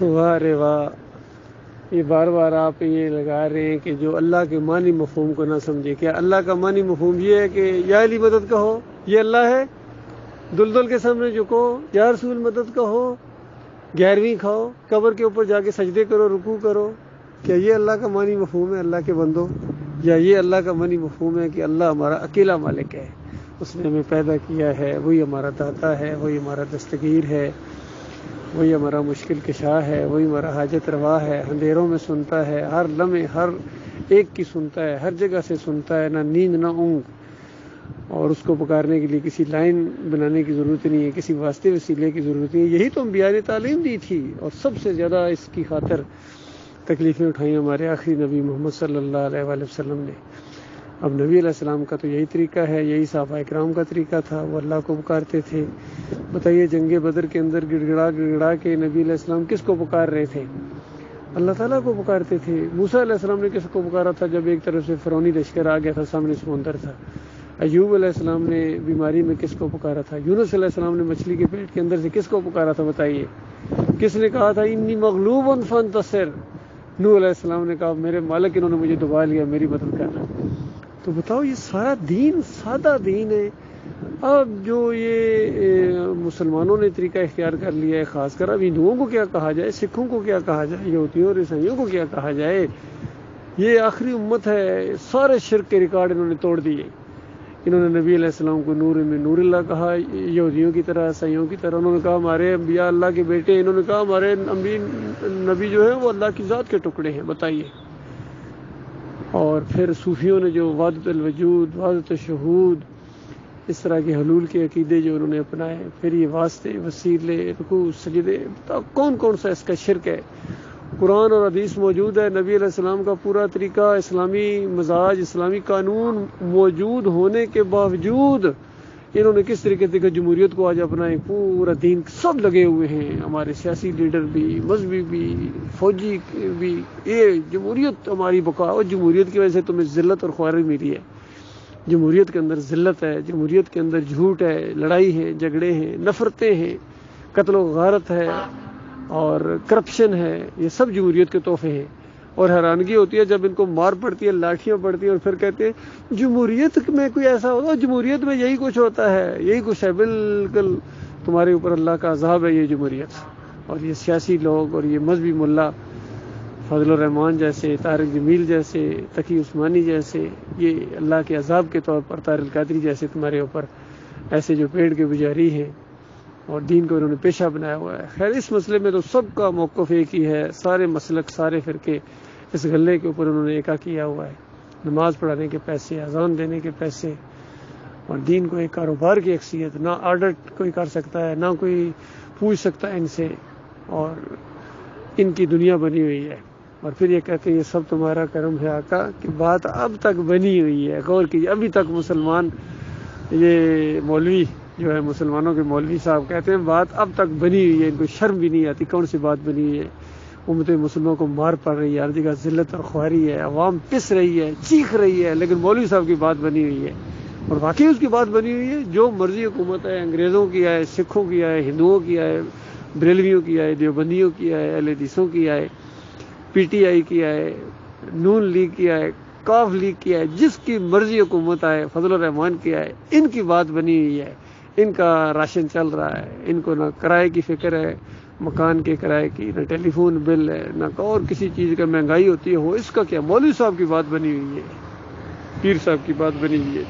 واہ رے واہ، یہ بار بار آپ یہ لگا رہے ہیں کہ جو اللہ کے معنی مفہوم کو نہ سمجھے. کیا اللہ کا معنی مفہوم یہ ہے کہ یا علی مدد کہو یہ اللہ ہے، دلدل کے سامنے جھکو، یا رسول مدد کہو، 11ویں کھاؤ، قبر کے اوپر جا کے سجدے کرو، رکوع کرو؟ کیا یہ اللہ کا معنی مفہوم ہے اللہ کے بندوں؟ یا یہ اللہ کا معنی مفہوم ہے کہ اللہ ہمارا اکیلا مالک ہے، اس نے ہمیں پیدا کیا ہے، وہی ہمارا داتا ہے، وہی ہمارا دستگیر ہے، وہی ہمارا مشکل کشا ہے، وہی ہمارا حاجت روا ہے، اندھیروں میں سنتا ہے، ہر لمحے ہر ایک کی سنتا ہے، ہر جگہ سے سنتا ہے، نہ نیند نہ اونگ. اور اس کو پکارنے کے لیے کسی لائن بنانے کی ضرورت نہیں ہے، کسی واسطے وسیلے کی ضرورت نہیں ہے. یہی تو انبیاء نے تعلیم دی تھی، اور سب سے زیادہ اس کی خاطر تکلیفیں اٹھائیں ہمارے آخری نبی محمد صلی اللہ علیہ وآلہ وسلم نے. اب نبی علیہ السلام کا تو یہی طریقہ ہے، یہی صحابہ اکرام کا طریقہ تھا، وہ اللہ کو پکارتے تھے. بتائیے جنگ بدر کے اندر گڑ گڑا کے نبی علیہ السلام کس کو پکار رہے تھے؟ اللہ تعالیٰ کو پکارتے تھے. موسیٰ علیہ السلام نے کس کو پکارا تھا جب ایک طرف سے فرعونی لشکر آ گیا تھا، سامنے سمندر تھا؟ ایوب علیہ السلام نے بیماری میں کس کو پکارا تھا؟ یونس علیہ السلام نے مچھلی کے پیٹ کے اندر سے کس کو پکارا تھا؟ بتائیے کس نے کہا تھا انی مغلوب فانتصر؟ نوح علیہ السلام نے کہا میرے مالک انہوں نے مجھے دبا لیا، میری مدد کرنا. تو بتاؤ یہ سارا دین سادہ دین ہے. اب جو یہ مسلمانوں نے طریقہ اختیار کر لیا ہے، خاص کر اب ہندوؤں کو کیا کہا جائے، سکھوں کو کیا کہا جائے، یہودیوں اور عیسائیوں کو کیا کہا جائے، یہ آخری امت ہے. سارے شرک کے ریکارڈ انہوں نے توڑ دیے. انہوں نے نبی علیہ السلام کو نور میں نور اللہ کہا، یہودیوں کی طرح عیسائیوں کی طرح. انہوں نے کہا ہمارے انبیاء اللہ کے بیٹے، انہوں نے کہا ہمارے نبی جو ہے وہ اللہ کی ذات کے ٹکڑے ہیں. بتائیے. اور پھر صوفیوں نے جو وحدت الوجود، وحدت الشہود، اس طرح کے حلول کے عقیدے جو انہوں نے اپنائے، پھر یہ واسطے وسیلے رکوع سجدے، کون کون سا اس کا شرک ہے. قرآن اور حدیث موجود ہے، نبی علیہ السلام کا پورا طریقہ، اسلامی مزاج، اسلامی قانون موجود ہونے کے باوجود انہوں نے کس طریقے سے جمہوریت کو آج اپنا پورا دین سب لگے ہوئے ہیں، ہمارے سیاسی لیڈر بھی، مذہبی بھی، فوجی بھی. یہ جمہوریت ہماری بقا، اور جمہوریت کی وجہ سے تمہیں ذلت اور خواری ملی ہے. جمہوریت کے اندر ذلت ہے، جمہوریت کے اندر جھوٹ ہے، لڑائی ہے، جھگڑے ہیں، نفرتیں ہیں، قتل و غارت ہے اور کرپشن ہے. یہ سب جمہوریت کے تحفے ہیں. اور حیرانگی ہوتی ہے جب ان کو مار پڑتی ہے، لاٹھیاں پڑتی ہیں، اور پھر کہتے ہیں جمہوریت میں کوئی ایسا ہوگا، جمہوریت میں یہی کچھ ہوتا ہے، یہی کچھ ہے. بالکل تمہارے اوپر اللہ کا عذاب ہے یہ جمہوریت. اور یہ سیاسی لوگ اور یہ مذہبی ملا فضل الرحمان جیسے، طارق جمیل جیسے، تقی عثمانی جیسے، یہ اللہ کے عذاب کے طور پر طاہر القادری جیسے تمہارے اوپر ایسے جو پیڑ کے پجاری ہیں اور دین کو انہوں نے پیشہ بنایا ہوا ہے. خیر اس مسئلے میں تو سب کا موقف ایک ہی ہے، سارے مسلک، سارے فرقے اس غلے کے اوپر انہوں نے ایکا کیا ہوا ہے. نماز پڑھانے کے پیسے، اذان دینے کے پیسے، اور دین کو ایک کاروبار کی حیثیت. نہ آرڈر کوئی کر سکتا ہے، نہ کوئی پوچھ سکتا ہے ان سے، اور ان کی دنیا بنی ہوئی ہے. اور پھر یہ کہتے ہیں یہ سب تمہارا کرم ہے آقا، کہ بات اب تک بنی ہوئی ہے. غور کیجیے، ابھی تک مسلمان، یہ مولوی جو ہے مسلمانوں کے مولوی صاحب کہتے ہیں بات اب تک بنی ہوئی ہے. ان کو شرم بھی نہیں آتی کون سی بات بنی ہوئی ہے. امت مسلموں کو مار پڑ رہی ہے، ہر جگہ ذلت اور خواری ہے، عوام پس رہی ہے، چیخ رہی ہے، لیکن مولوی صاحب کی بات بنی ہوئی ہے. اور واقعی اس کی بات بنی ہوئی ہے. جو مرضی حکومت ہے، انگریزوں کی آئے، سکھوں کی آئے، ہندوؤں کی آئے، بریلویوں کی آئے، دیوبندیوں کی آئے، اہل حدیثوں کی آئے، پی ٹی آئی کی آئے، نون لیگ کی آئے، کاف لیگ کی آئے، جس کی مرضی حکومت آئے، فضل الرحمان کی آئے، ان کی بات بنی ہوئی ہے. ان کا راشن چل رہا ہے، ان کو نہ کرائے کی فکر ہے، مکان کے کرائے کی، نہ ٹیلی فون بل ہے، نہ اور کسی چیز کا مہنگائی ہوتی ہے. ہو اس کا کیا؟ مولوی صاحب کی بات بنی ہوئی ہے، پیر صاحب کی بات بنی ہوئی ہے.